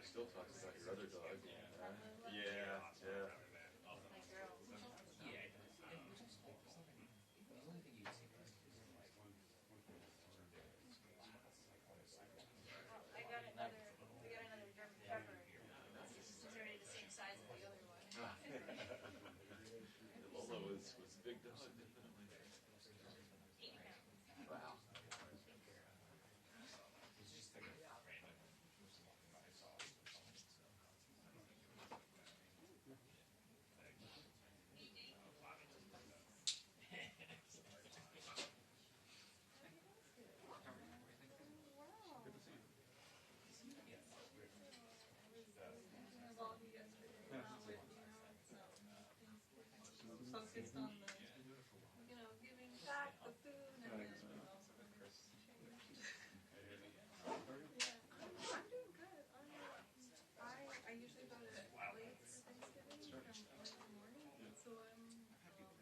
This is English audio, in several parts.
still talks about your other dog. Yeah, yeah. My girl. I got another German Shepherd. He's already the same size as the other one. Lola was a big dog, definitely. 80 pounds. Wow. Focused on the, giving back the food and then also the I'm doing good. I usually go to late for Thanksgiving from late in the morning, so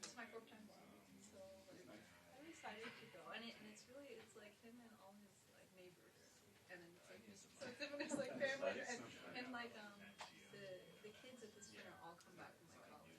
it's my 4th time going, so I'm excited to go, and it's like him and all his like neighbors, and then it's like so it's like family, and like the kids at this dinner all come back from like college.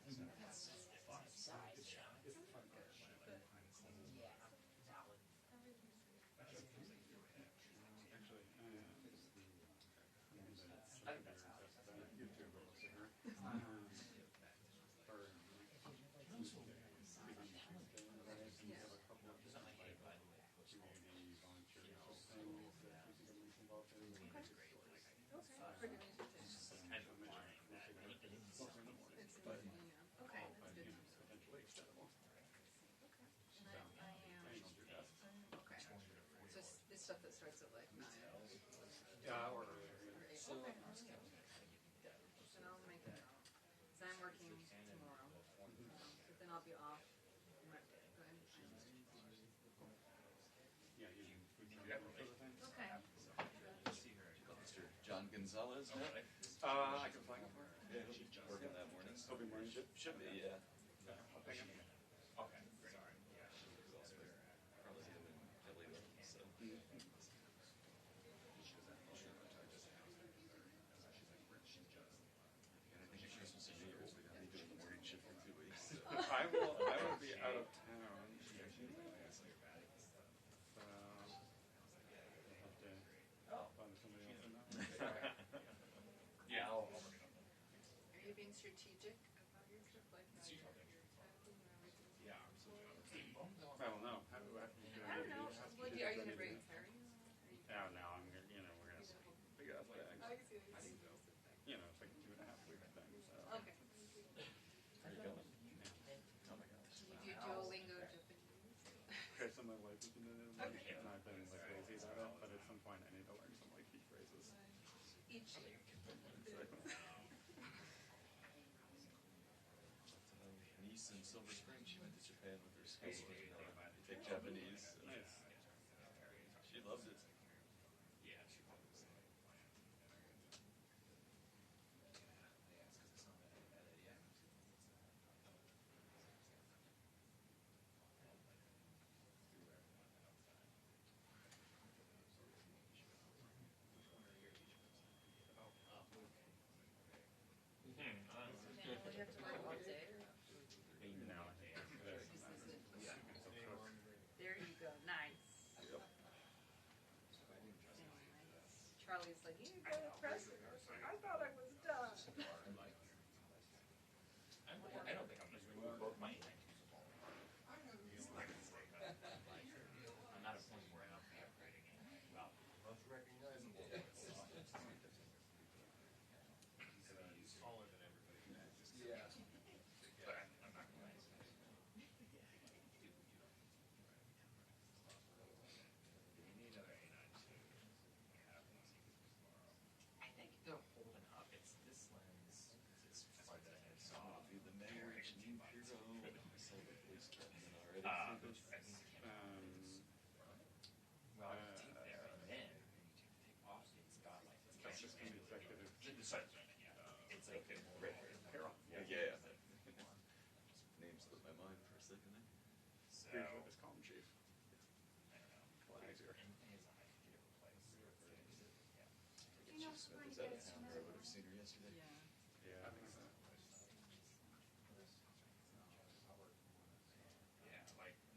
It's stuff that starts at like 9. Yeah, or earlier. Okay. And I'll make it out. Because I'm working tomorrow. But then I'll be off Monday. Yeah, you okay. Mr. John Gonzalez, no? I can flag up for it. Yeah, working that morning. Hoping morning should be. Yeah. I'll pick him. Okay, great. Probably him and Kelly with him, so. I will be out of town. So I'll have to find somebody else to know. Yeah, I'll work it up. Are you being strategic about your trip like that? Yeah, absolutely. I don't know. I don't know. Are you going to bring Terry? Oh, no, I'm gonna, we're gonna figure out bags. I see. It's like a 2.5-week thing. So. Okay. How you going? Oh my gosh. Do you do Duolingo Japanese? Okay, so my wife has been doing it, Okay. and I've been like lazy about it, but at some point I need to learn some like key phrases. Each year. Niece in Silver Spring, she went to Japan with her school to take Japanese. Nice. She loved it. Yeah, she loves it. You have to work all day? No, There you go. Nice. Yep. Charlie's like, you got to press it. I thought I was done. I don't think I'm just going to move both my I'm not a point where I'll be upgrading it. Well, most recognizable. He's taller than everybody. Yeah. But I'm not going to. I think they're holding up. It's this lens. It's farther than I saw. The mayor, Jeanine, Pirro, saw the police department already. Well, you take there and then you take off. It's got like this. That's just an executive. The side yeah. It's like right Pirro. Yeah. Name slipped my mind for a second there. So Usually just call him chief. I don't know. A lot easier. Anything is I could get it replaced. You know, Smith is out of town, meter yesterday. Yeah. Yeah. Yeah, like. Yeah,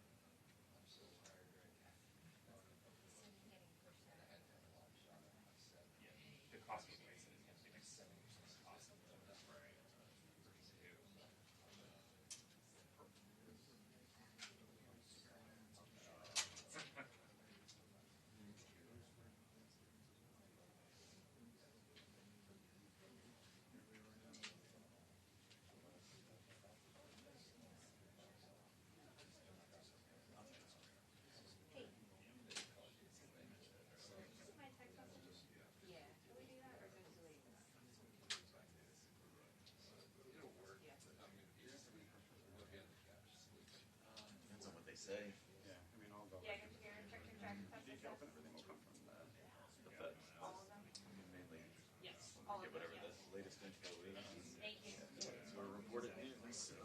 the cost of replacing is going to be like 70% of the cost of the spray versus two. Hey. This is my text message. Yeah. Can we do that or just delete this? Yeah. Depends on what they say. Yeah, I mean, all the Yeah, get together, check, test, details test. and everything will come from the The feds. All of them? I mean, mainly Yes. when All we of get them, whatever yes. the latest info is. Thank you. So we're reported news. So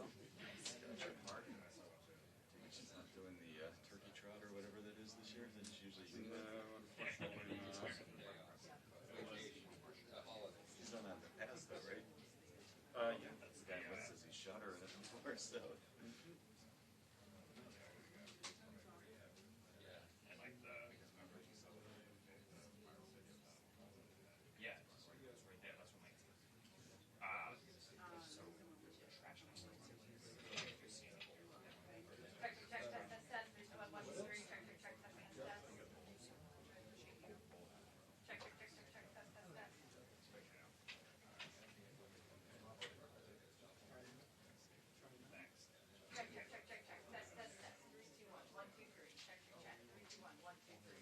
she's not doing the turkey trot or whatever that is this year. That's usually no, unfortunately not. She's done that in the past, though, right? Yeah. That's the guy who says he shot her in it before, so. And like the. Yeah, it's right there. That's what my. So trash next to it. Check, test, test. 3, 2, 1, 1, 2, 3. Check, test, test. Check, test, test. Check, test, test. 3, 2, 1, 1, 2, 3. Check. 3, 2, 1, 1, 2, 3.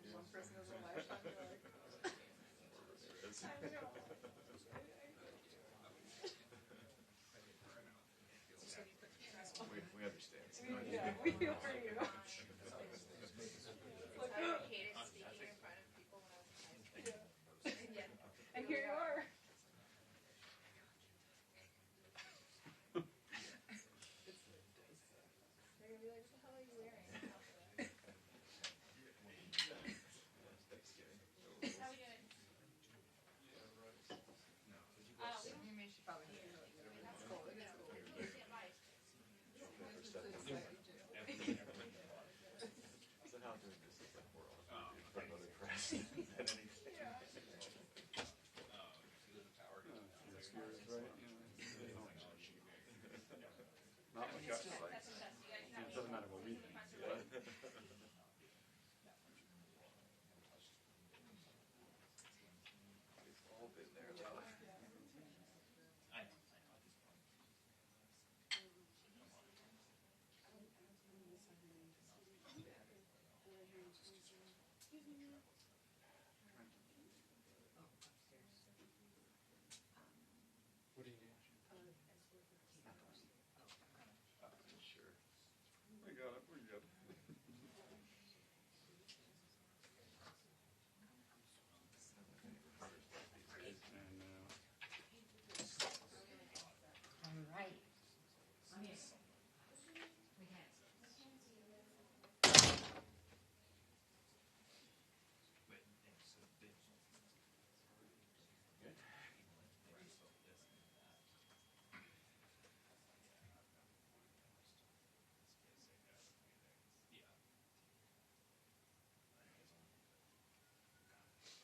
One person has a lifetime, you're like, There it is. I know. We understand. Yeah, we feel for you. I hated speaking in front of people when I was in high school. Yeah. And here you are. They're gonna be like, what the hell are you wearing? That's scary. How we doing? You mean she probably didn't know you. It's cool, it is cool. Somehow doing this is like we're all in front of other press than anything. That's yours, right? Not like us, like, it doesn't matter what we think. We've all been there, though. I know at this point. What do you need? Sure. We got it, we're good. And, All right. I'm here. We can. But, and so big. Good.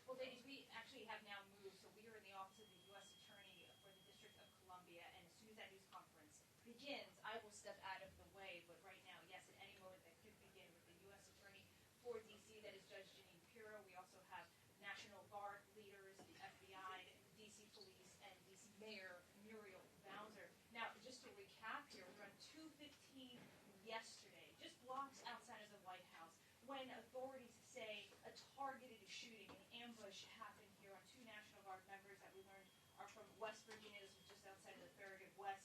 Well, ladies, we actually have now moved, so we are in the office of the U.S. Attorney for the District of Columbia, and as soon as that news conference begins, I will step out of the way, but right now, yes, at any moment that could begin with the U.S. Attorney for D.C., that is Judge Jeanine Pirro. We also have National Guard leaders, the FBI, D.C. Police, and D.C. Mayor Muriel Bowser. Now, just to recap here, we're on 2:15 yesterday, just blocks outside of the White House, when authorities say a targeted shooting, an ambush happened here on 2 National Guard members that we learned are from West Virginia. This was just outside of the Farragut West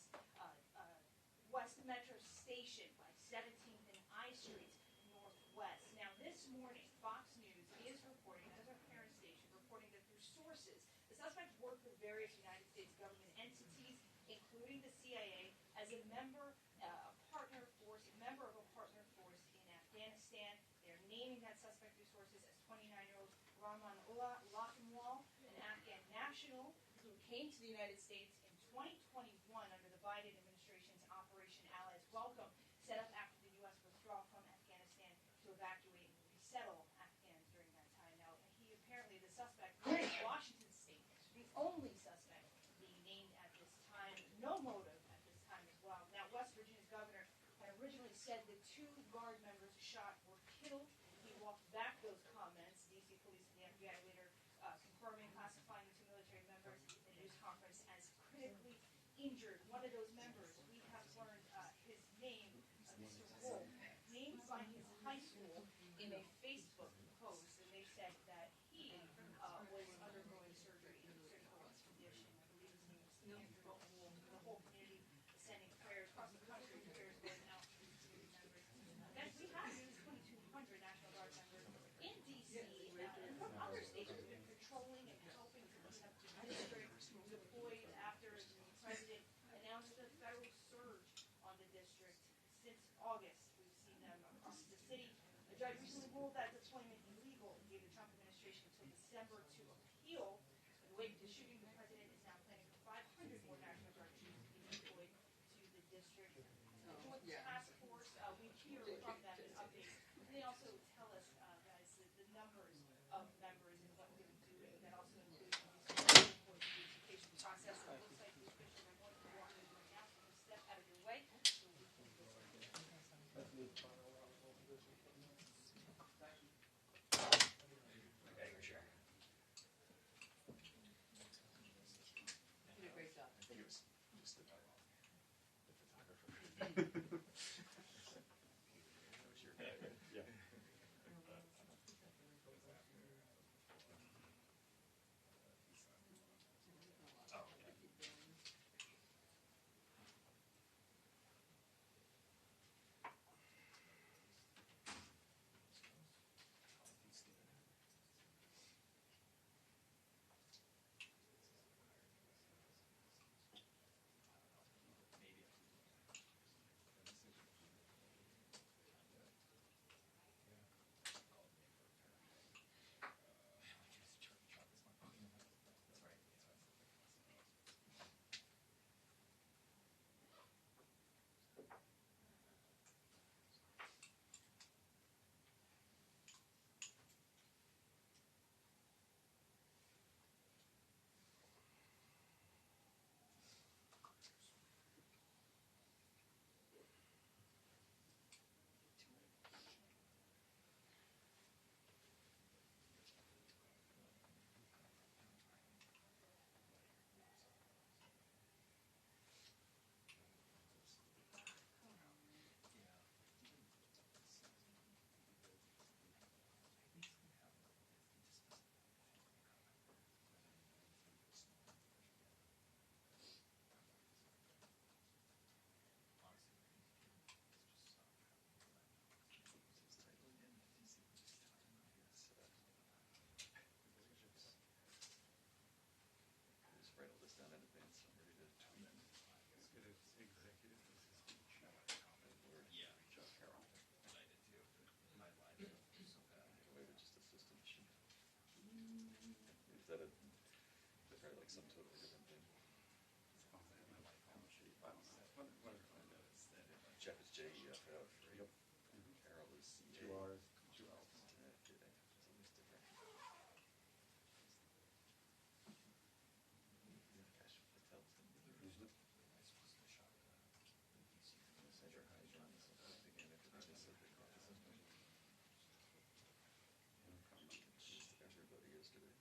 Metro Station, like 17th and I Street Northwest. Now, this morning, Fox News is reporting, as our parent station, reporting that through sources, the suspects worked with various United States government entities, including including the CIA, as a member, a partner force, a member of a partner force in Afghanistan. They're naming that suspect through sources as 29-year-old Rahmanullah Lakhanwal, an Afghan national who came to the United States in 2021 under the Biden administration's Operation Allies Welcome, set up after the U.S. withdrawal from Afghanistan to evacuate and resettle Afghans during that time. Now, he apparently, the suspect, was in Washington State, the only suspect being named at this time, no motive at this time as well. Now, West Virginia's governor had originally said the 2 guard members shot were killed. He walked back those comments. D.C. police and the FBI later confirming, classifying the 2 military members in a news conference as critically injured. One of those members, we have learned his name, Mr. Wolf, named by his high school in a Facebook post, and they said that he was undergoing surgery in a critical condition. I believe his name was Andrew Wolf. The whole community is sending prayers across the country, prayers going out to these community members. Then we have these 2,200 National Guard members in D.C. And from other states who've been patrolling and helping to clean up the district, deployed after the president announced a federal surge on the district. Since August, we've seen them across the city. A judge recently ruled that deployment illegal and gave the Trump administration until December to appeal. In the wake of the shooting, the president is now planning for 500 more National Guard troops to be deployed to the district. The Joint Task Force, we hear from them an update. And they also tell us, guys, the numbers of members and what they're doing. That also includes the education process. So it looks like the officials are going to walk in right now. So step out of your way so we can listen. Okay, your share. You did a great job. I think it was just the photographer. That was your guy, right? Yeah. Oh, yeah. Just write all this down in advance. I'm ready to tweet. Let's get an executive assistant. Word. Yeah. Chuck Carroll. And I did too. My life is so bad. Get away with just assistant. Is that probably like some totally different thing? Oh, man, my life on the sheet. I don't know. What did I notice? Jeff is JEFF. Yep. Carroll is CA. 2 R's. 2 L's. Yeah, kidding. It's always different. Kash, Patel's gonna be there. Mhm. Said your highs run this again after they just said they caught this suspect. Everybody yesterday.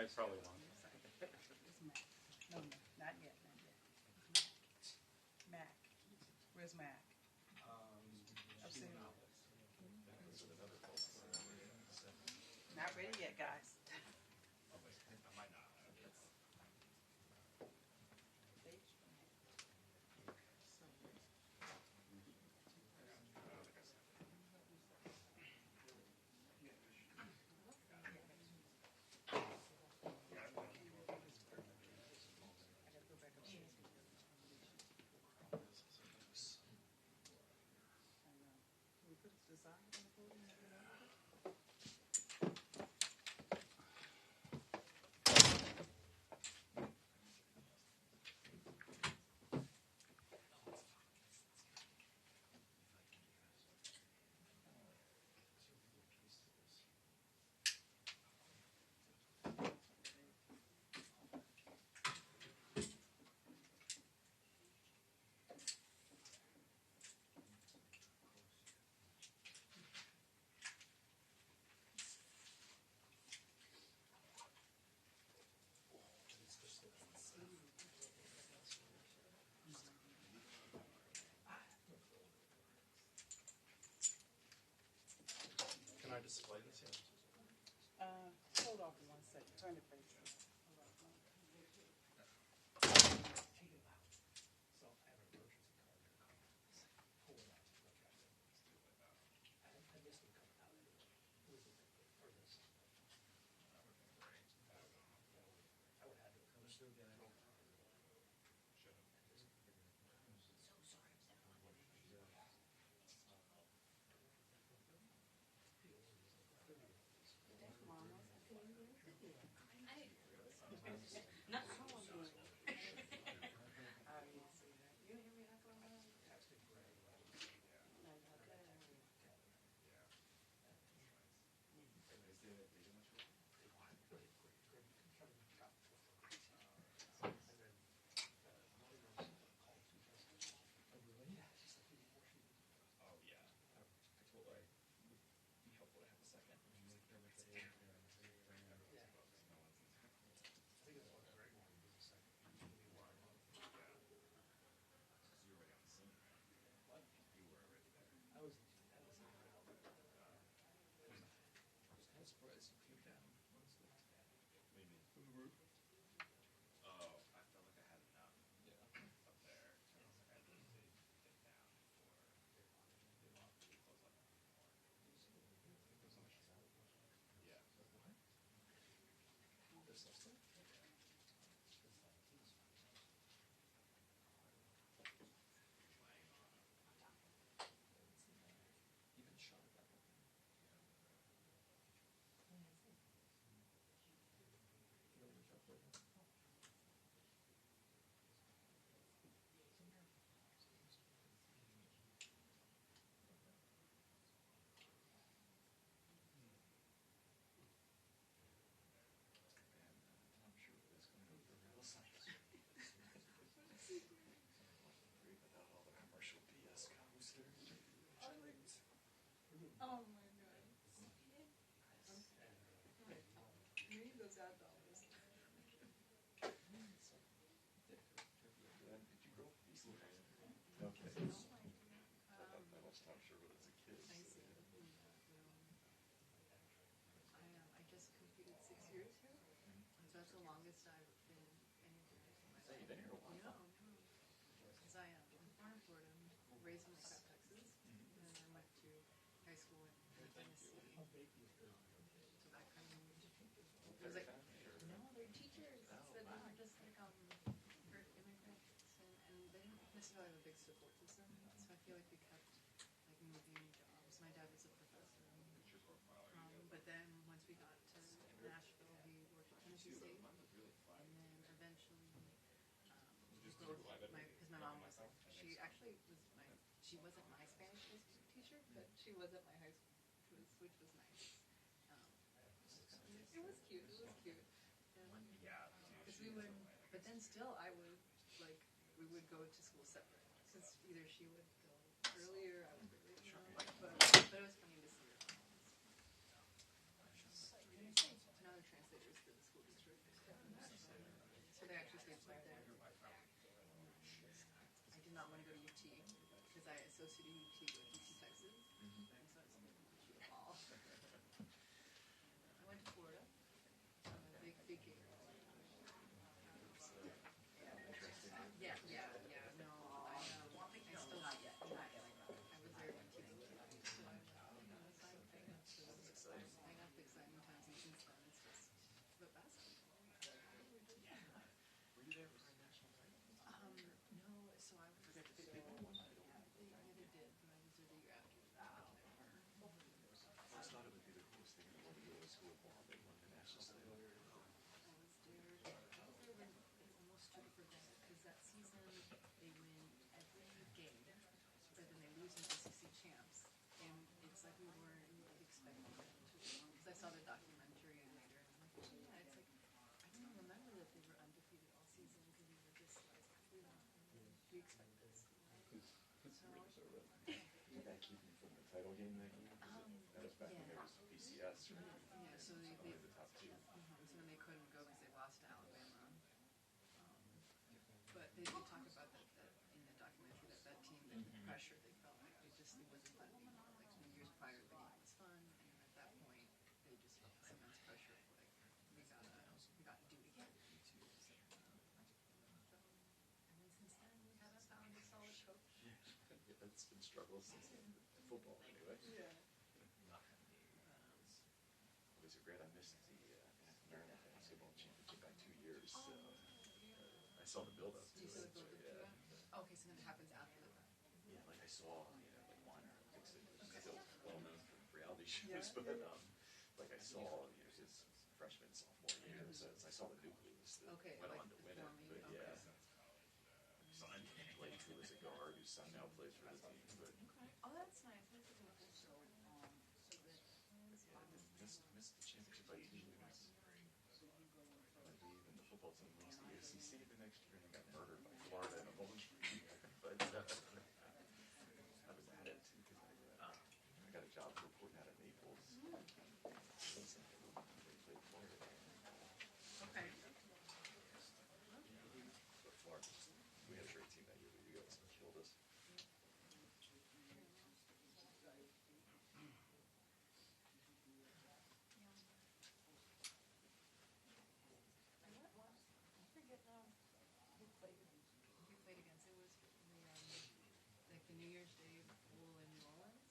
I probably won't. No, not yet, not yet. Mac. Where's Mac? I've seen it. Not ready yet, guys. Can I display this yet? Hold off for 1 second. Turn it face. Not so good. You hear me echo loud? Oh yeah. I told her it'd be helpful to have a second. I'm surprised you came down. What do you mean? From the roof? Oh, I felt like I had enough Yeah. up there. So I was like, I need to get down before they close up more. Yeah. There's stuff still? Even shot at that one. You know which up right now? And I'm sure that's going to go for real science. Breathing out all the commercial BS comes through. Oh my god. Maybe those ad dollars. Did you grow up decent? Okay. That much time, sure, but as a kid. I see. I just completed 6 years here, and so that's the longest I've been anywhere in my So life. you've been here a while. No, because I'm born in Florida, raised in South Texas, and then I went to high school in Tennessee. So that kind of moved. It was like, no, they're teachers. So they were just like for immigrants, and they didn't necessarily have a big support system. So I feel like we kept like moving jobs. My dad was a professor. But then once we got to Nashville, he worked at Tennessee State, and then eventually, because my mom was, she actually was she wasn't my Spanish teacher, but she was at my high school, which was nice. It was cute. It was cute. Yeah. Because we would, but then still, I would like we would go to school separate. Because either she would go earlier, I would go later. But it was funny to see her. And I say another translators for the school district. not want to go to UT because I associated UT with UT Texas. Mhm. And so I was like, UT all. I went to Florida. Big Gator. Yeah, no, I still, not yet. I was there in 1992, so I got the exciting times, and since then it's just, but basketball. Were you there for a national title? No, so I was, they did, but I was there the year after. I always thought it would be the coolest thing in the world to go to a school ball that won the national title. I was there when they almost took it for granted, because that season they win every game, but then they lose in ACC champs, and it's like we weren't expecting them to win. Because I saw the documentary later, and I'm like, yeah, it's like I don't remember that they were undefeated all season, because we were just like we expect this. Did that keep you from the title game that game? That was back when there was BCS, right? Yeah, so Only the top two. so then they couldn't go because they lost to Alabama. But they did talk about that in the documentary, that team, the pressure they felt like it wasn't that anymore. Like the years prior, the game was fun, and at that point, they just felt this immense pressure of like we gotta do it again. And then since then, we haven't found a solid coach. Yeah, that's been struggles since football anyway. Yeah. Was it great? I missed the Maryland basketball championship by 2 years. So I saw the build up to You saw it. the build-up to that? Okay, so then it happens after that. Yeah, like I saw, like Winer, still well known for reality shows, but like I saw, his freshman, sophomore year, so I saw the nucleus that Okay, went like on to the win it. forming, But okay. yeah, son played, who was a guard, whose son now plays for the team. But Oh, that's nice. That's a good missed the championship by 2 years. Might be even the football team lose the ACC the next year and got murdered by Florida in a bowl game. But I was at it too because I got a job reporting out of Naples. They played Florida. Okay. But Florida, we had a great team that year. You guys killed us. You played against it was like the New Year's Day Bowl in New Orleans.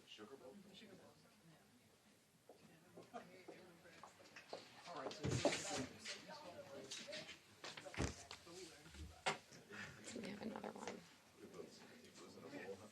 Sugar Bowl? Sugar Bowl. Yeah. I remember. All right, so this is But we learned too much. We have another one. We both teams was in a bowl, huh?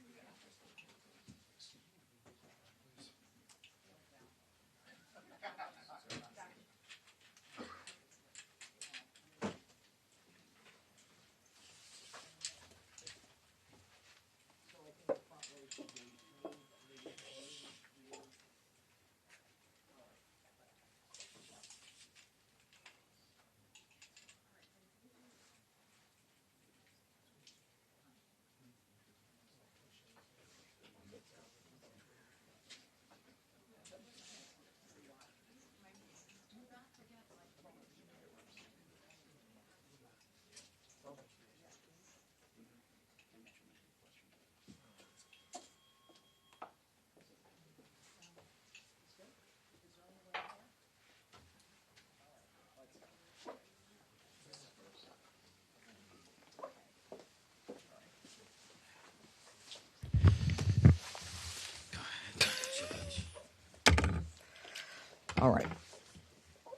all right.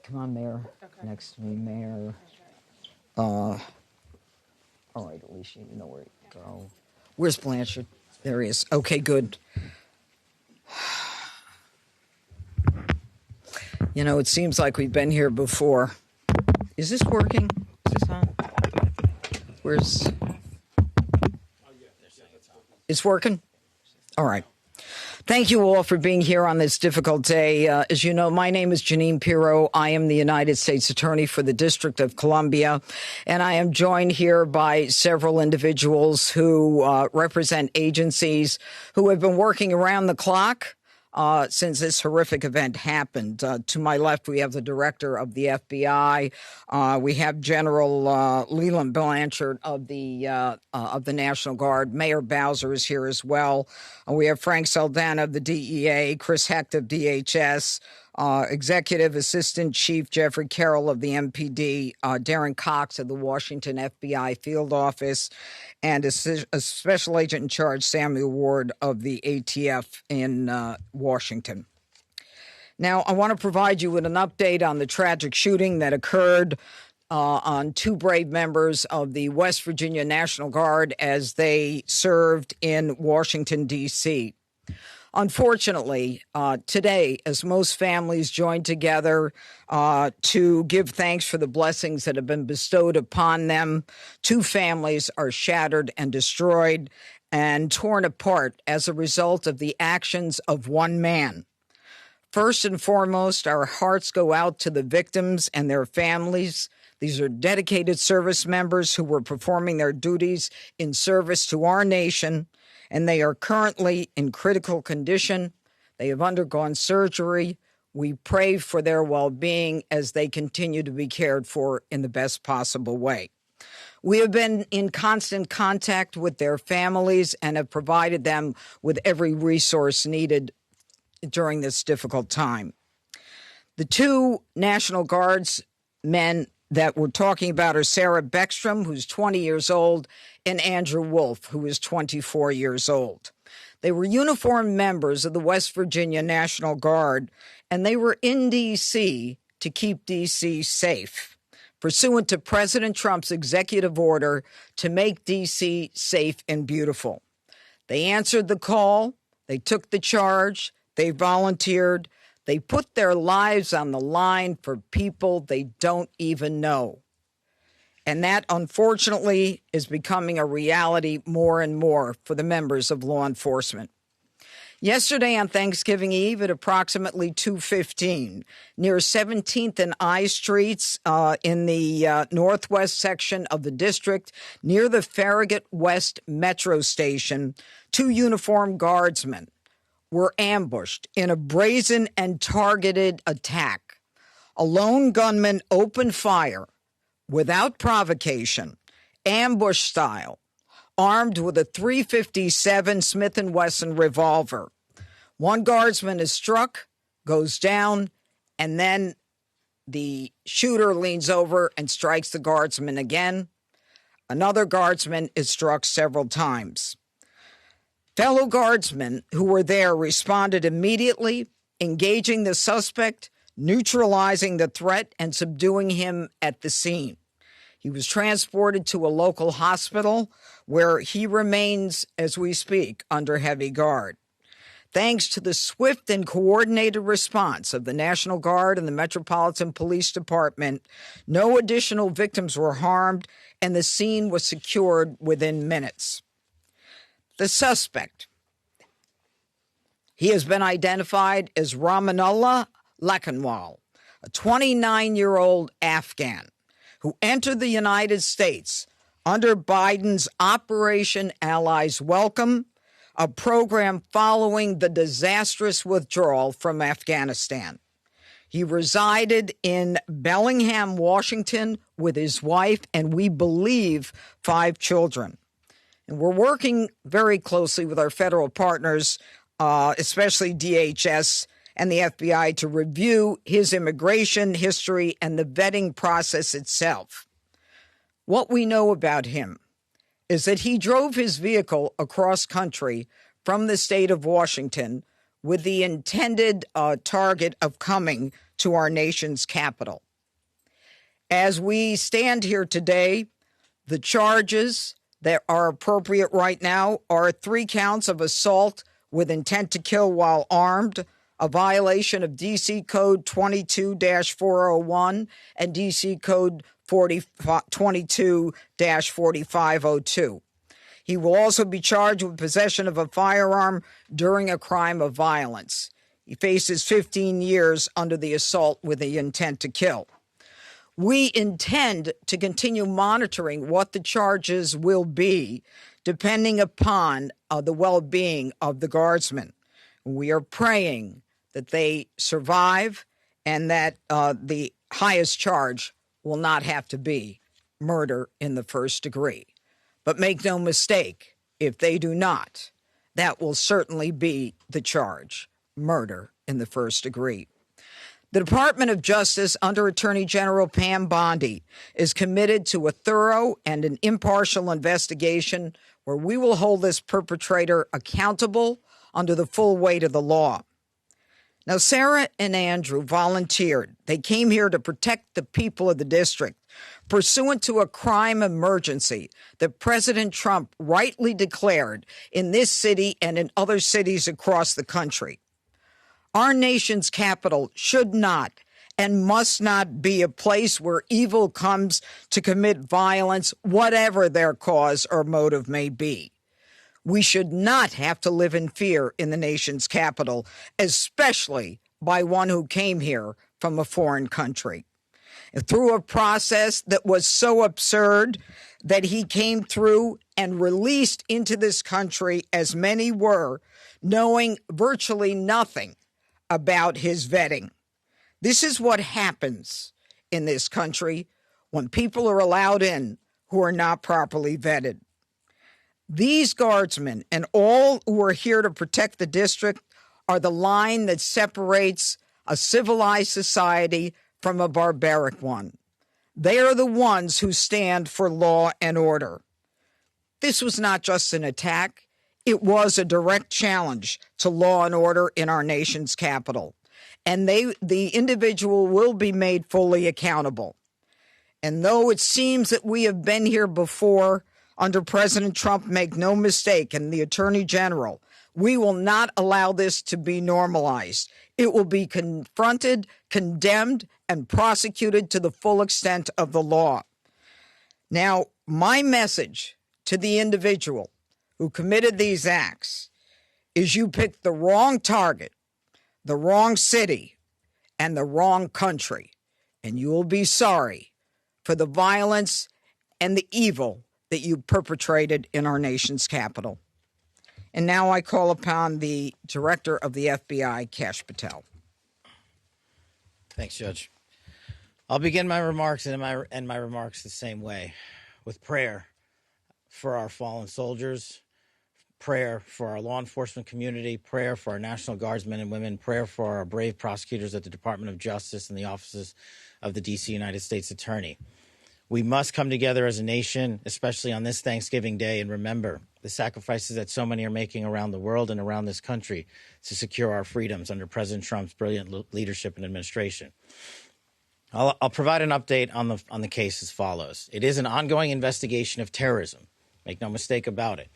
Come on, Mayor. Okay. Next to me, Mayor. All right, Alicia, you know where to go. Where's Blanchard? There he is. Okay, good. You know, it seems like we've been here before. Is this working? Is this on? Where's... It's working? All right. Thank you all for being here on this difficult day. As you know, my name is Jeanine Pirro. I am the United States Attorney for the District of Columbia, and I am joined here by several individuals who represent agencies who have been working around the clock since this horrific event happened. To my left, we have the director of the FBI. We have General Leland Blanchard of the National Guard. Mayor Bowser is here as well. We have Frank Saldana of the DEA, Chris Hecht of DHS, Executive Assistant Chief Jeffrey Carroll of the MPD, Darren Cox of the Washington FBI Field Office, and a Special Agent in Charge, Samuel Ward of the ATF in Washington. Now, I want to provide you with an update on the tragic shooting that occurred on two brave members of the West Virginia National Guard as they served in Washington, D.C. Unfortunately, today, as most families join together to give thanks for the blessings that have been bestowed upon them, two families are shattered and destroyed and torn apart as a result of the actions of one man. First and foremost, our hearts go out to the victims and their families. These are dedicated service members who were performing their duties in service to our nation, and they are currently in critical condition. They have undergone surgery. We pray for their well-being as they continue to be cared for in the best possible way. We have been in constant contact with their families and have provided them with every resource needed during this difficult time. The two National Guards men that we're talking about are Sarah Beckstrom, who's 20 years old, and Andrew Wolf, who is 24 years old. They were uniformed members of the West Virginia National Guard, and they were in D.C. to keep D.C. safe, pursuant to President Trump's executive order to make D.C. safe and beautiful. They answered the call, they took the charge, they volunteered, they put their lives on the line for people they don't even know. And that, unfortunately, is becoming a reality more and more for the members of law enforcement. Yesterday on Thanksgiving Eve at approximately 2:15, near 17th and I Streets in the northwest section of the district, near the Farragut West Metro Station, two uniformed guardsmen were ambushed in a brazen and targeted attack. A lone gunman opened fire without provocation, ambush style, armed with a .357 Smith & Wesson revolver. One guardsman is struck, goes down, and then the shooter leans over and strikes the guardsman again. Another guardsman is struck several times. Fellow guardsmen who were there responded immediately, engaging the suspect, neutralizing the threat, and subduing him at the scene. He was transported to a local hospital where he remains, as we speak, under heavy guard. Thanks to the swift and coordinated response of the National Guard and the Metropolitan Police Department, no additional victims were harmed, and the scene was secured within minutes. The suspect, he has been identified as Ramanullah Lakanwal, a 29-year-old Afghan who entered the United States under Biden's Operation Allies Welcome, a program following the disastrous withdrawal from Afghanistan. He resided in Bellingham, Washington, with his wife and, we believe, 5 children. And we're working very closely with our federal partners, especially DHS and the FBI, to review his immigration history and the vetting process itself. What we know about him is that he drove his vehicle across country from the state of Washington with the intended target of coming to our nation's capital. As we stand here today, the charges that are appropriate right now are 3 counts of assault with intent to kill while armed, a violation of D.C. Code 22-401 and D.C. Code 22-4502. He will also be charged with possession of a firearm during a crime of violence. He faces 15 years under the assault with the intent to kill. We intend to continue monitoring what the charges will be, depending upon the well-being of the guardsmen. We are praying that they survive and that the highest charge will not have to be murder in the first degree. But make no mistake, if they do not, that will certainly be the charge, murder in the first degree. The Department of Justice, under Attorney General Pam Bondi, is committed to a thorough and an impartial investigation where we will hold this perpetrator accountable under the full weight of the law. Now, Sarah and Andrew volunteered. They came here to protect the people of the district, pursuant to a crime emergency that President Trump rightly declared in this city and in other cities across the country. Our nation's capital should not and must not be a place where evil comes to commit violence, whatever their cause or motive may be. We should not have to live in fear in the nation's capital, especially by one who came here from a foreign country. Through a process that was so absurd that he came through and released into this country, as many were, knowing virtually nothing about his vetting. This is what happens in this country when people are allowed in who are not properly vetted. These guardsmen and all who are here to protect the district are the line that separates a civilized society from a barbaric one. They are the ones who stand for law and order. This was not just an attack. It was a direct challenge to law and order in our nation's capital. And the individual will be made fully accountable. And though it seems that we have been here before under President Trump, make no mistake, and the Attorney General, we will not allow this to be normalized. It will be confronted, condemned, and prosecuted to the full extent of the law. Now, my message to the individual who committed these acts is you picked the wrong target, the wrong city, and the wrong country, and you will be sorry for the violence and the evil that you perpetrated in our nation's capital. And now I call upon the Director of the FBI, Kash Patel. Thanks, Judge. I'll begin my remarks and my remarks the same way, with prayer for our fallen soldiers, prayer for our law enforcement community, prayer for our National Guardsmen and women, prayer for our brave prosecutors at the Department of Justice and the offices of the D.C. United States Attorney. We must come together as a nation, especially on this Thanksgiving Day, and remember the sacrifices that so many are making around the world and around this country to secure our freedoms under President Trump's brilliant leadership and administration. I'll provide an update on the case as follows. It is an ongoing investigation of terrorism. Make no mistake about it.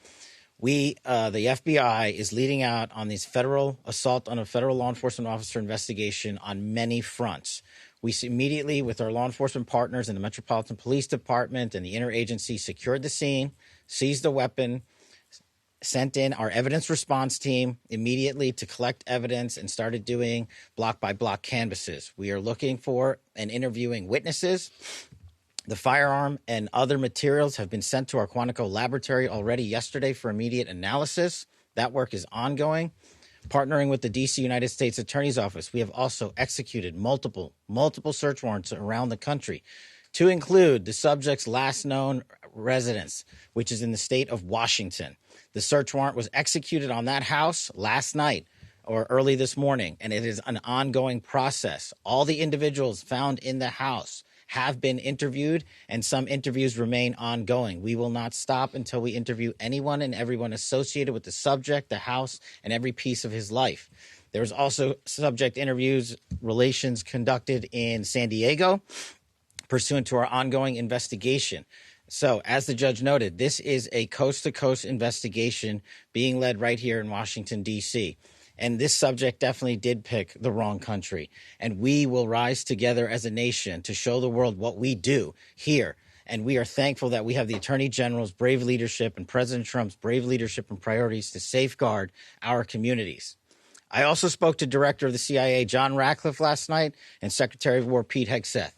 The FBI is leading out on these federal assault on a federal law enforcement officer investigation on many fronts. We immediately, with our law enforcement partners in the Metropolitan Police Department and the interagency, secured the scene, seized the weapon, sent in our evidence response team immediately to collect evidence, and started doing block-by-block canvasses. We are looking for and interviewing witnesses. The firearm and other materials have been sent to our Quantico laboratory already yesterday for immediate analysis. That work is ongoing. Partnering with the D.C. United States Attorney's Office, we have also executed multiple search warrants around the country to include the subject's last known residence, which is in the state of Washington. The search warrant was executed on that house last night or early this morning, and it is an ongoing process. All the individuals found in the house have been interviewed, and some interviews remain ongoing. We will not stop until we interview anyone and everyone associated with the subject, the house, and every piece of his life. There's also subject interviews, relations conducted in San Diego, pursuant to our ongoing investigation. So, as the judge noted, this is a coast-to-coast investigation being led right here in Washington, D.C., and this subject definitely did pick the wrong country. And we will rise together as a nation to show the world what we do here. And we are thankful that we have the Attorney General's brave leadership and President Trump's brave leadership and priorities to safeguard our communities. I also spoke to Director of the CIA, John Ratcliffe, last night, and Secretary of War, Pete Hegseth.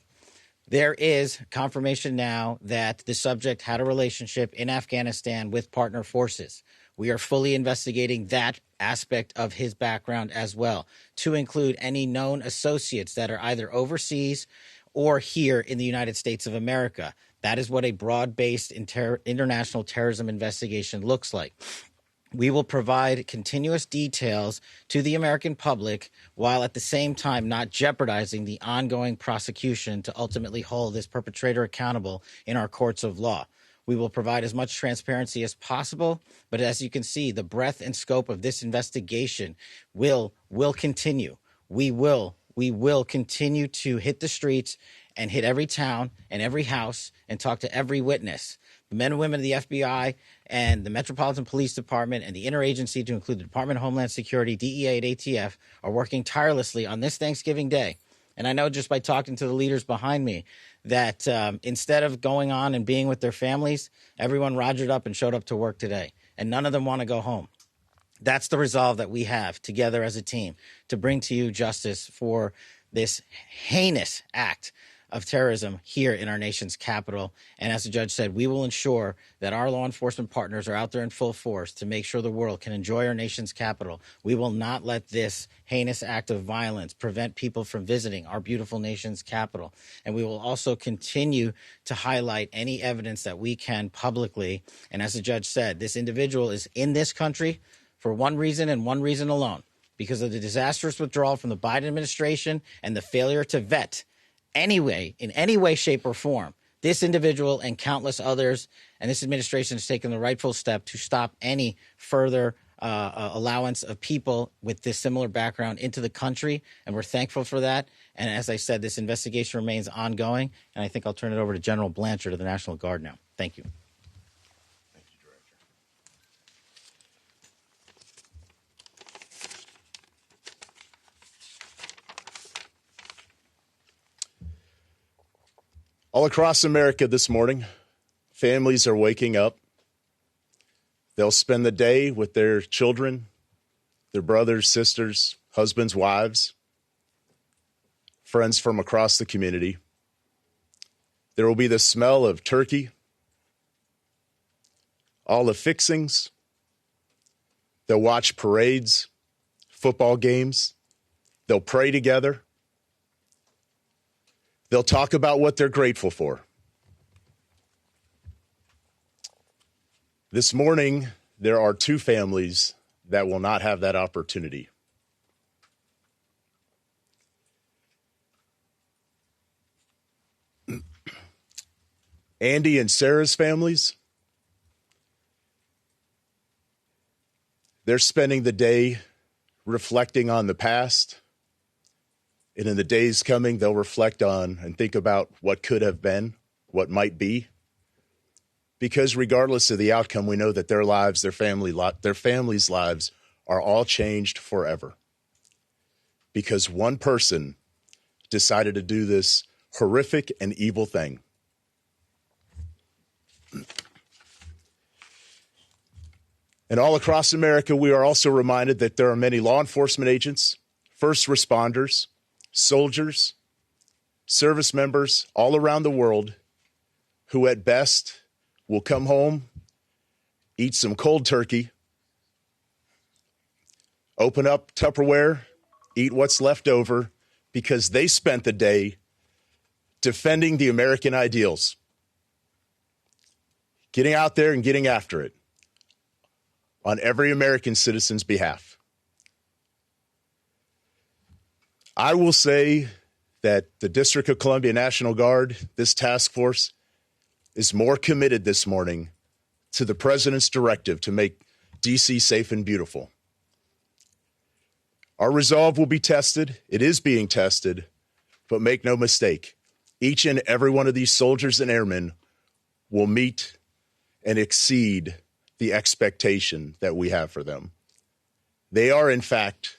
There is confirmation now that the subject had a relationship in Afghanistan with partner forces. We are fully investigating that aspect of his background as well, to include any known associates that are either overseas or here in the United States of America. That is what a broad-based international terrorism investigation looks like. We will provide continuous details to the American public while at the same time not jeopardizing the ongoing prosecution to ultimately hold this perpetrator accountable in our courts of law. We will provide as much transparency as possible, but as you can see, the breadth and scope of this investigation will continue. We will continue to hit the streets and hit every town and every house and talk to every witness. The men and women of the FBI and the Metropolitan Police Department and the interagency, to include the Department of Homeland Security, DEA, and ATF, are working tirelessly on this Thanksgiving Day. And I know just by talking to the leaders behind me that instead of going on and being with their families, everyone rogered up and showed up to work today. And none of them want to go home. That's the resolve that we have together as a team to bring to you justice for this heinous act of terrorism here in our nation's capital. And as the judge said, we will ensure that our law enforcement partners are out there in full force to make sure the world can enjoy our nation's capital. We will not let this heinous act of violence prevent people from visiting our beautiful nation's capital. And we will also continue to highlight any evidence that we can publicly. And as the judge said, this individual is in this country for one reason and one reason alone, because of the disastrous withdrawal from the Biden administration and the failure to vet anyway, in any way, shape, or form, this individual and countless others, and this administration has taken the rightful step to stop any further allowance of people with this similar background into the country, and we're thankful for that. And as I said, this investigation remains ongoing, and I think I'll turn it over to General Blanchard of the National Guard now. Thank you. Thank you, Director. All across America this morning, families are waking up. They'll spend the day with their children, their brothers, sisters, husbands, wives, friends from across the community. There will be the smell of turkey, all the fixings. They'll watch parades, football games. They'll pray together. They'll talk about what they're grateful for. This morning, there are two families that will not have that opportunity. Andy and Sarah's families, they're spending the day reflecting on the past. And in the days coming, they'll reflect on and think about what could have been, what might be. Because regardless of the outcome, we know that their lives, their families' lives are all changed forever. Because one person decided to do this horrific and evil thing. And all across America, we are also reminded that there are many law enforcement agents, first responders, soldiers, service members all around the world who at best will come home, eat some cold turkey, open up Tupperware, eat what's left over, because they spent the day defending the American ideals, getting out there and getting after it on every American citizen's behalf. I will say that the District of Columbia National Guard, this task force, is more committed this morning to the president's directive to make D.C. safe and beautiful. Our resolve will be tested. It is being tested, but make no mistake, each and every one of these soldiers and airmen will meet and exceed the expectation that we have for them. They are, in fact,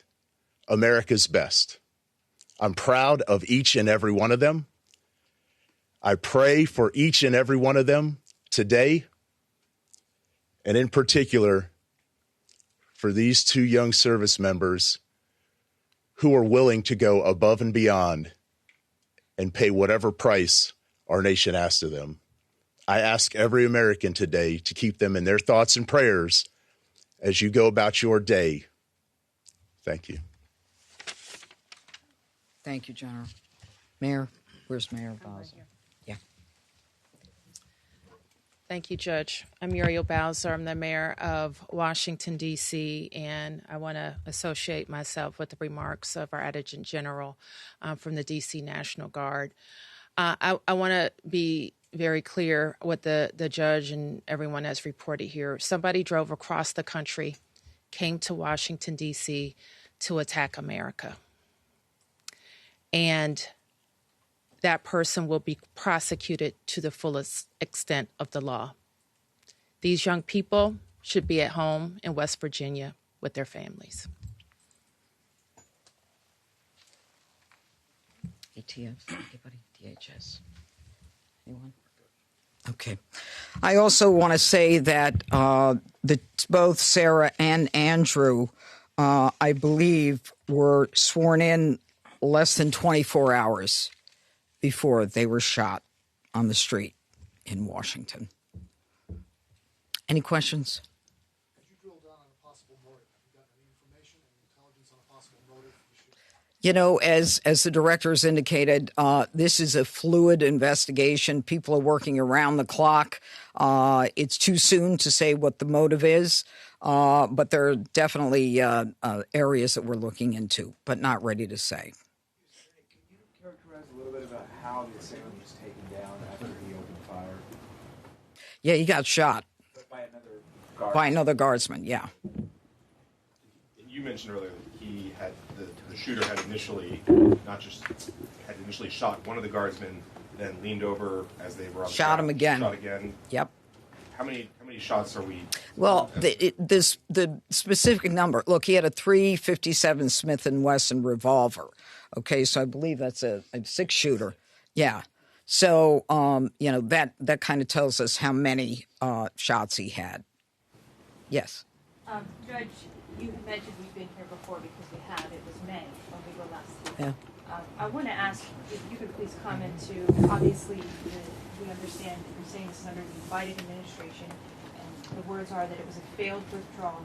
America's best. I'm proud of each and every one of them. I pray for each and every one of them today, and in particular, for these two young service members who are willing to go above and beyond and pay whatever price our nation asks of them. I ask every American today to keep them in their thoughts and prayers as you go about your day. Thank you. Thank you, General. Mayor, where's Mayor Bowser? Yeah. Thank you, Judge. I'm Muriel Bowser. I'm the mayor of Washington, D.C., and I want to associate myself with the remarks of our Adjutant General from the D.C. National Guard. I want to be very clear what the judge and everyone has reported here. Somebody drove across the country, came to Washington, D.C. to attack America. And that person will be prosecuted to the fullest extent of the law. These young people should be at home in West Virginia with their families. ATF, anybody? DHS? Anyone? Okay. I also want to say that both Sarah and Andrew, I believe, were sworn in less than 24 hours before they were shot on the street in Washington. Any questions? Could you drill down on a possible motive? Have you gotten any information and intelligence on a possible motive? You know, as the directors indicated, this is a fluid investigation. People are working around the clock. It's too soon to say what the motive is, but there are definitely areas that we're looking into, but not ready to say. Can you characterize a little bit about how the assailant was taken down after he opened fire? Yeah, he got shot. But by another guard? By another guardsman, yeah. You mentioned earlier that he had the shooter had initially shot one of the guardsmen, then leaned over as they were on the Shot ground, him again. Shot again. Yep. How many shots are we? Well, the specific number. Look, he had a .357 Smith & Wesson revolver. Okay, so I believe that's a 6-shooter. Yeah. So that kind of tells us how many shots he had. Yes. Judge, you had mentioned we've been here before because we have. It was May when we were last here. Yeah. I want to ask if you could please comment to, obviously, we understand that you're saying this is under the Biden administration, and the words are that it was a failed withdrawal,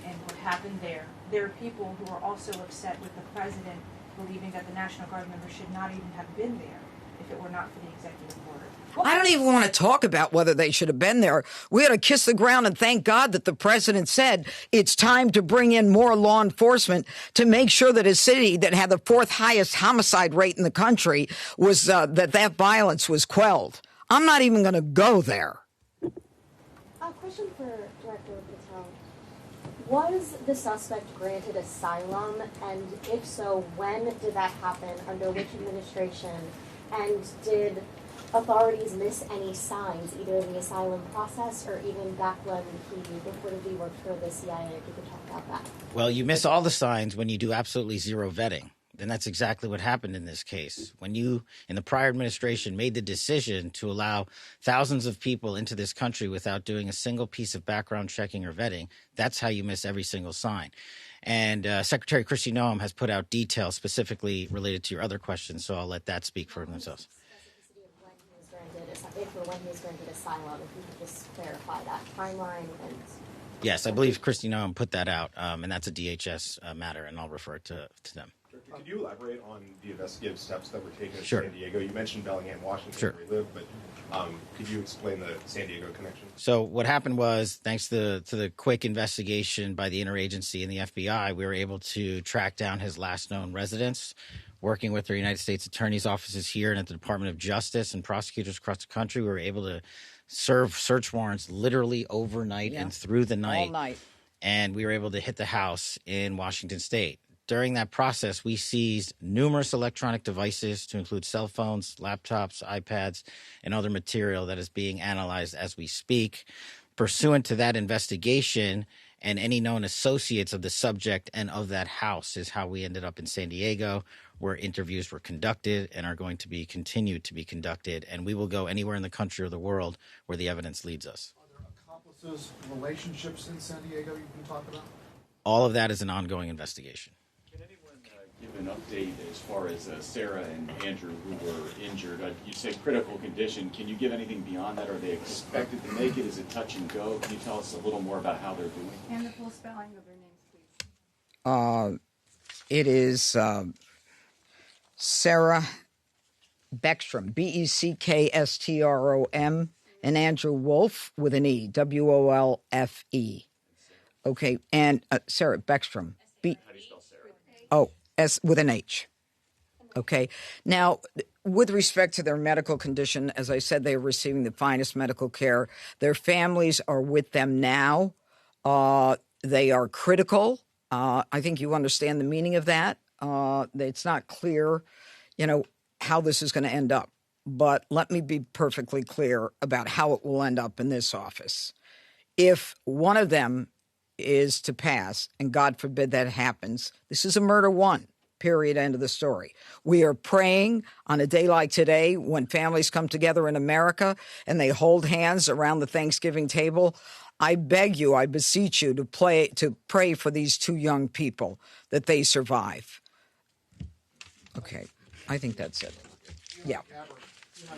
and what happened there. There are people who are also upset with the president believing that the National Guard members should not even have been there if it were not for the executive order. I don't even want to talk about whether they should have been there. We ought to kiss the ground and thank God that the president said it's time to bring in more law enforcement to make sure that a city that had the 4th highest homicide rate in the country was that violence was quelled. I'm not even going to go there. A question for Director Patel. Was the suspect granted asylum? And if so, when did that happen? Under which administration? And did authorities miss any signs, either in the asylum process or even back when he reportedly worked for the CIA? If you could talk about that. Well, you miss all the signs when you do absolutely zero vetting. And that's exactly what happened in this case. When you, in the prior administration, made the decision to allow thousands of people into this country without doing a single piece of background checking or vetting, that's how you miss every single sign. And Secretary Kristi Noem has put out details specifically related to your other questions, so I'll let that speak for themselves. If or when he was granted asylum, if you could just clarify that timeline. And yes, I believe Kristi Noem put that out, and that's a DHS matter, and I'll refer to them. Could you elaborate on the investigative steps that were taken in Sure. San Diego? You mentioned Bellingham, Washington, Sure. where you live, but could you explain the San Diego connection? So what happened was, thanks to the quick investigation by the interagency and the FBI, we were able to track down his last known residence, working with the United States Attorney's offices here and at the Department of Justice and prosecutors across the country. We were able to serve search warrants literally overnight and through the night. All night. And we were able to hit the house in Washington State. During that process, we seized numerous electronic devices to include cell phones, laptops, iPads, and other material that is being analyzed as we speak. Pursuant to that investigation and any known associates of the subject and of that house is how we ended up in San Diego, where interviews were conducted and are going to be continued to be conducted. And we will go anywhere in the country or the world where the evidence leads us. Are there accomplices, relationships in San Diego you can talk about? All of that is an ongoing investigation. Can anyone give an update as far as Sarah and Andrew who were injured. You say critical condition. Can you give anything beyond that? Are they expected to make it? Is it touch and go? Can you tell us a little more about how they're doing? And the full spelling of their names, please. It is Sarah Beckstrom, Beckstrom, and Andrew Wolfe with an E, Wolfe. Okay, and Sarah Beckstrom. How do you spell Sarah? Oh, S with an H. Okay. Now, with respect to their medical condition, as I said, they are receiving the finest medical care. Their families are with them now. They are critical. I think you understand the meaning of that. It's not clear, how this is going to end up. But let me be perfectly clear about how it will end up in this office. If one of them is to pass, and God forbid that happens, this is a murder one, period, end of the story. We are praying on a day like today when families come together in America and they hold hands around the Thanksgiving table. I beg you, I beseech you to pray for these two young people that they survive. Okay, I think that's it. Yeah.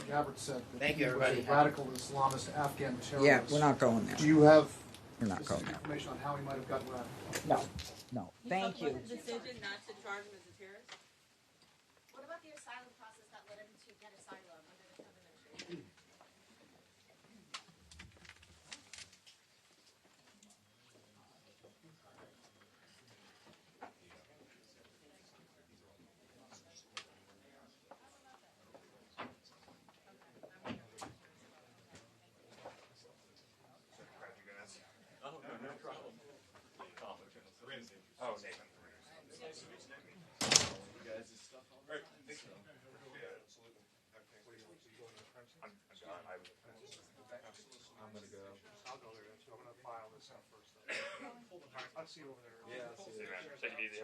Gabbard said that Thank you, everybody. Radical Islamist Afghan terrorist. Yeah, we're not going there. Do you have We're not going there. information on how he might have gotten radical? No. Thank you. The decision not to charge him as a terrorist? What about the asylum process that led him to get asylum under the Trump administration? Oh, no problem. Oh, Nathan. You guys' stuff all right? Yeah, absolutely. I'm gonna go. I'll go there, so I'm going to file this out first. I'll see you over there. Yeah, I'll see you. Take it easy.